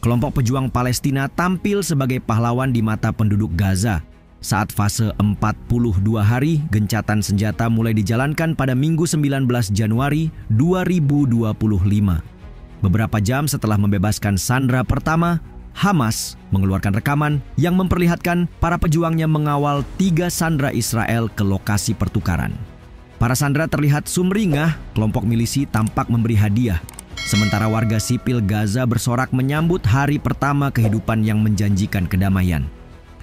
Kelompok pejuang Palestina tampil sebagai pahlawan di mata penduduk Gaza saat fase 42 hari gencatan senjata mulai dijalankan pada Minggu 19 Januari 2025. Beberapa jam setelah membebaskan sandera pertama, Hamas mengeluarkan rekaman yang memperlihatkan para pejuangnya mengawal 3 sandera Israel ke lokasi pertukaran. Para sandera terlihat sumringah, kelompok milisi tampak memberi hadiah. Sementara warga sipil Gaza bersorak menyambut hari pertama kehidupan yang menjanjikan kedamaian.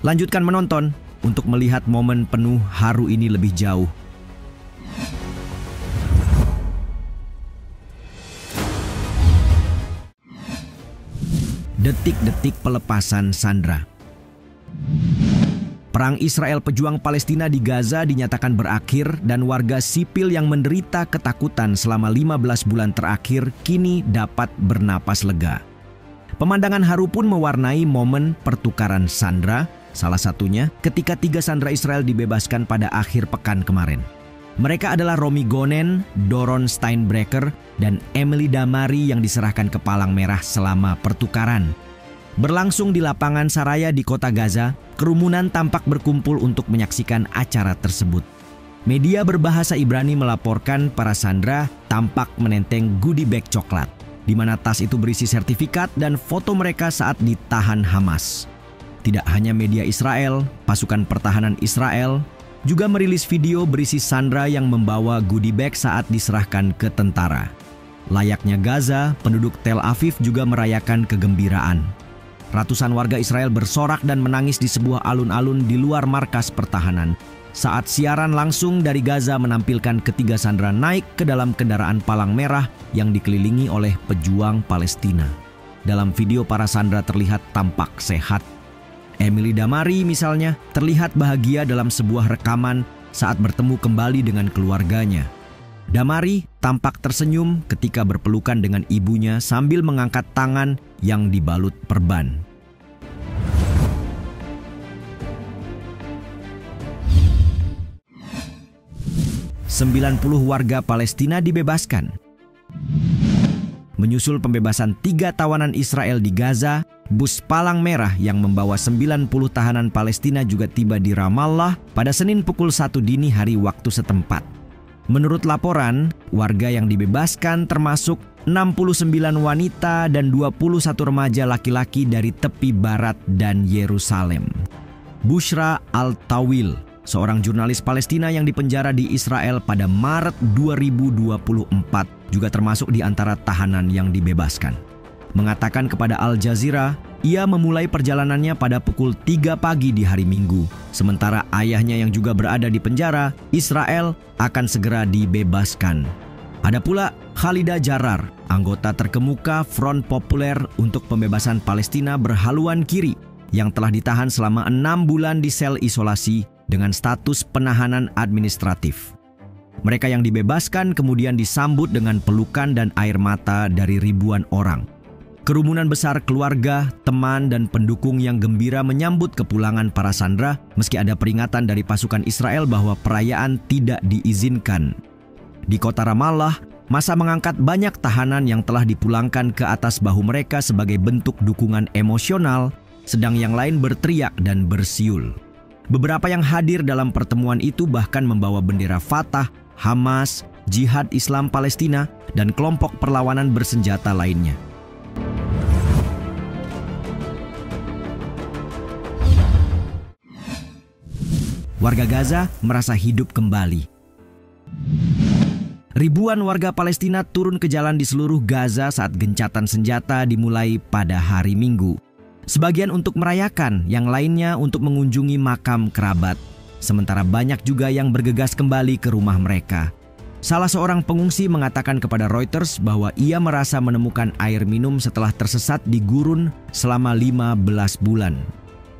Lanjutkan menonton untuk melihat momen penuh haru ini lebih jauh. Detik-detik pelepasan sandera. Perang Israel pejuang Palestina di Gaza dinyatakan berakhir dan warga sipil yang menderita ketakutan selama 15 bulan terakhir kini dapat bernapas lega. Pemandangan haru pun mewarnai momen pertukaran sandera, salah satunya ketika 3 sandera Israel dibebaskan pada akhir pekan kemarin. Mereka adalah Romi Gonen, Doron Steinbrecher, dan Emily Damari yang diserahkan ke Palang Merah selama pertukaran. Berlangsung di lapangan Saraya di kota Gaza, kerumunan tampak berkumpul untuk menyaksikan acara tersebut. Media berbahasa Ibrani melaporkan para sandera tampak menenteng goodie bag coklat, di mana tas itu berisi sertifikat dan foto mereka saat ditahan Hamas. Tidak hanya media Israel, pasukan pertahanan Israel juga merilis video berisi sandera yang membawa goodie bag saat diserahkan ke tentara. Layaknya Gaza, penduduk Tel Aviv juga merayakan kegembiraan. Ratusan warga Israel bersorak dan menangis di sebuah alun-alun di luar markas pertahanan saat siaran langsung dari Gaza menampilkan ketiga sandera naik ke dalam kendaraan palang merah yang dikelilingi oleh pejuang Palestina. Dalam video para sandera terlihat tampak sehat. Emily Damari misalnya terlihat bahagia dalam sebuah rekaman saat bertemu kembali dengan keluarganya. Damari tampak tersenyum ketika berpelukan dengan ibunya sambil mengangkat tangan yang dibalut perban. "90 warga Palestina dibebaskan." Menyusul pembebasan 3 tawanan Israel di Gaza, bus Palang Merah yang membawa 90 tahanan Palestina juga tiba di Ramallah pada Senin pukul 1 dini hari waktu setempat. Menurut laporan, warga yang dibebaskan termasuk 69 wanita dan 21 remaja laki-laki dari tepi barat dan Yerusalem. Bushra Al-Tawil, seorang jurnalis Palestina yang dipenjara di Israel pada Maret 2024, juga termasuk di antara tahanan yang dibebaskan. Mengatakan kepada Al Jazeera, ia memulai perjalanannya pada pukul 3 pagi di hari Minggu. Sementara ayahnya yang juga berada di penjara, Israel akan segera dibebaskan. Ada pula Khalida Jarrar, anggota terkemuka Front Populer untuk Pembebasan Palestina berhaluan kiri, yang telah ditahan selama 6 bulan di sel isolasi dengan status penahanan administratif. Mereka yang dibebaskan kemudian disambut dengan pelukan dan air mata dari ribuan orang. Kerumunan besar keluarga, teman, dan pendukung yang gembira menyambut kepulangan para sandera meski ada peringatan dari pasukan Israel bahwa perayaan tidak diizinkan. Di kota Ramallah, massa mengangkat banyak tahanan yang telah dipulangkan ke atas bahu mereka sebagai bentuk dukungan emosional, sedang yang lain berteriak dan bersiul. Beberapa yang hadir dalam pertemuan itu bahkan membawa bendera Fatah, Hamas, Jihad Islam Palestina, dan kelompok perlawanan bersenjata lainnya. Warga Gaza merasa hidup kembali. Ribuan warga Palestina turun ke jalan di seluruh Gaza saat gencatan senjata dimulai pada hari Minggu. Sebagian untuk merayakan, yang lainnya untuk mengunjungi makam kerabat. Sementara banyak juga yang bergegas kembali ke rumah mereka. Salah seorang pengungsi mengatakan kepada Reuters bahwa ia merasa menemukan air minum setelah tersesat di gurun selama 15 bulan.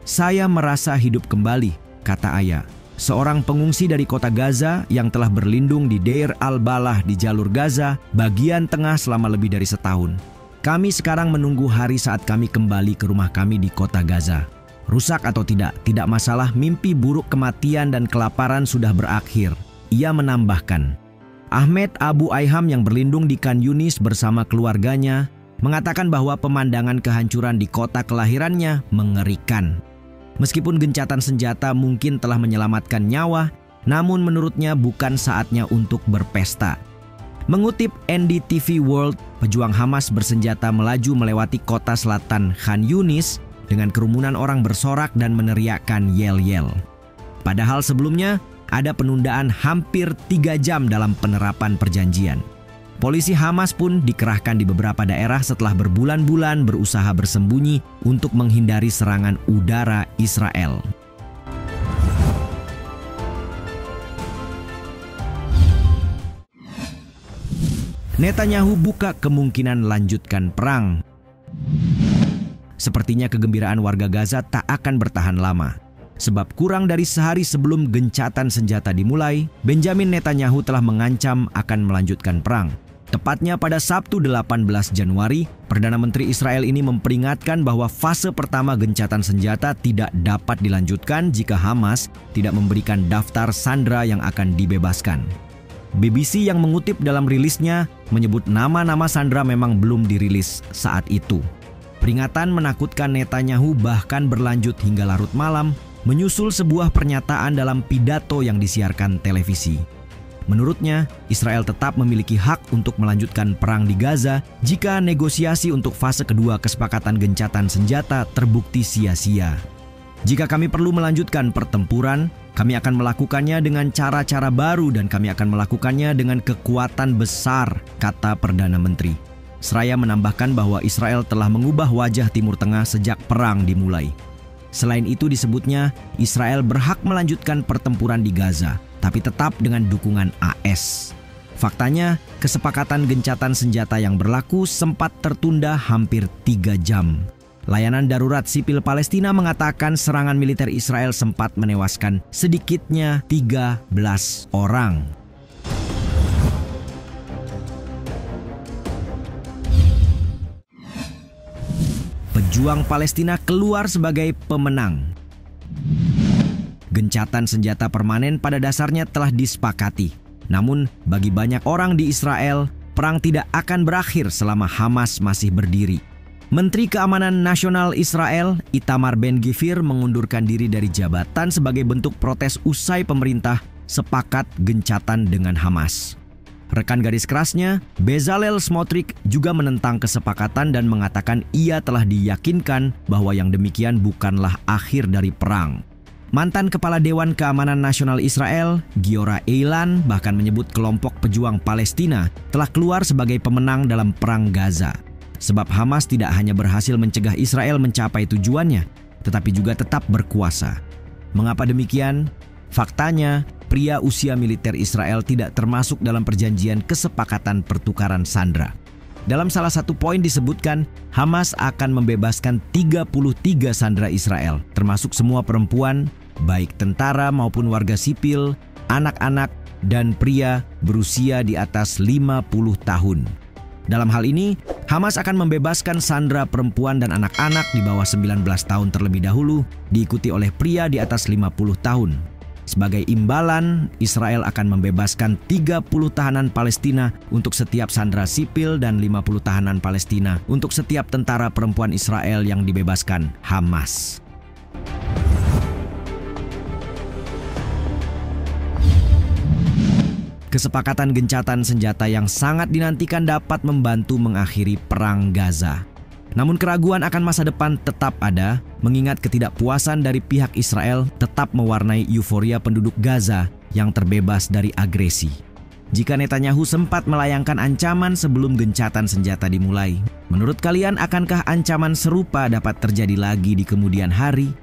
"Saya merasa hidup kembali," kata Aya, seorang pengungsi dari kota Gaza yang telah berlindung di Deir al-Balah di jalur Gaza bagian tengah selama lebih dari setahun. "Kami sekarang menunggu hari saat kami kembali ke rumah kami di kota Gaza. Rusak atau tidak masalah, mimpi buruk kematian dan kelaparan sudah berakhir," ia menambahkan. Ahmed Abu Ayham yang berlindung di Khan Yunis bersama keluarganya mengatakan bahwa pemandangan kehancuran di kota kelahirannya mengerikan. Meskipun gencatan senjata mungkin telah menyelamatkan nyawa, namun menurutnya bukan saatnya untuk berpesta. Mengutip NDTV World, pejuang Hamas bersenjata melaju melewati kota selatan Khan Yunis dengan kerumunan orang bersorak dan meneriakkan yel-yel. Padahal sebelumnya ada penundaan hampir 3 jam dalam penerapan perjanjian. Polisi Hamas pun dikerahkan di beberapa daerah setelah berbulan-bulan berusaha bersembunyi untuk menghindari serangan udara Israel. Netanyahu buka kemungkinan lanjutkan perang. Sepertinya kegembiraan warga Gaza tak akan bertahan lama. Sebab kurang dari sehari sebelum gencatan senjata dimulai, Benjamin Netanyahu telah mengancam akan melanjutkan perang. Tepatnya pada Sabtu 18 Januari, Perdana Menteri Israel ini memperingatkan bahwa fase pertama gencatan senjata tidak dapat dilanjutkan jika Hamas tidak memberikan daftar sandera yang akan dibebaskan. BBC yang mengutip dalam rilisnya menyebut nama-nama sandera memang belum dirilis saat itu. Peringatan menakutkan Netanyahu bahkan berlanjut hingga larut malam, menyusul sebuah pernyataan dalam pidato yang disiarkan televisi. Menurutnya, Israel tetap memiliki hak untuk melanjutkan perang di Gaza jika negosiasi untuk fase kedua kesepakatan gencatan senjata terbukti sia-sia. Jika kami perlu melanjutkan pertempuran, kami akan melakukannya dengan cara-cara baru dan kami akan melakukannya dengan kekuatan besar, kata Perdana Menteri. Seraya menambahkan bahwa Israel telah mengubah wajah Timur Tengah sejak perang dimulai. Selain itu disebutnya, Israel berhak melanjutkan pertempuran di Gaza, tapi tetap dengan dukungan AS. Faktanya, kesepakatan gencatan senjata yang berlaku sempat tertunda hampir 3 jam. Layanan Darurat Sipil Palestina mengatakan serangan militer Israel sempat menewaskan sedikitnya 13 orang. Pejuang Palestina keluar sebagai pemenang. Gencatan senjata permanen pada dasarnya telah disepakati. Namun, bagi banyak orang di Israel, perang tidak akan berakhir selama Hamas masih berdiri. Menteri Keamanan Nasional Israel, Itamar Ben-Gvir, mengundurkan diri dari jabatan sebagai bentuk protes usai pemerintah sepakat gencatan dengan Hamas. Rekan garis kerasnya, Bezalel Smotrich, juga menentang kesepakatan dan mengatakan ia telah diyakinkan bahwa yang demikian bukanlah akhir dari perang. Mantan Kepala Dewan Keamanan Nasional Israel, Giora Eilan, bahkan menyebut kelompok pejuang Palestina telah keluar sebagai pemenang dalam perang Gaza. Sebab Hamas tidak hanya berhasil mencegah Israel mencapai tujuannya, tetapi juga tetap berkuasa. Mengapa demikian? Faktanya, pria usia militer Israel tidak termasuk dalam perjanjian kesepakatan pertukaran sandera. Dalam salah satu poin disebutkan, Hamas akan membebaskan 33 sandera Israel, termasuk semua perempuan, baik tentara maupun warga sipil, anak-anak, dan pria berusia di atas 50 tahun. Dalam hal ini, Hamas akan membebaskan sandera perempuan dan anak-anak di bawah 19 tahun terlebih dahulu, diikuti oleh pria di atas 50 tahun. Sebagai imbalan, Israel akan membebaskan 30 tahanan Palestina untuk setiap sandera sipil dan 50 tahanan Palestina untuk setiap tentara perempuan Israel yang dibebaskan Hamas. Kesepakatan gencatan senjata yang sangat dinantikan dapat membantu mengakhiri perang Gaza. Namun keraguan akan masa depan tetap ada, mengingat ketidakpuasan dari pihak Israel tetap mewarnai euforia penduduk Gaza yang terbebas dari agresi. Jika Netanyahu sempat melayangkan ancaman sebelum gencatan senjata dimulai, menurut kalian akankah ancaman serupa dapat terjadi lagi di kemudian hari?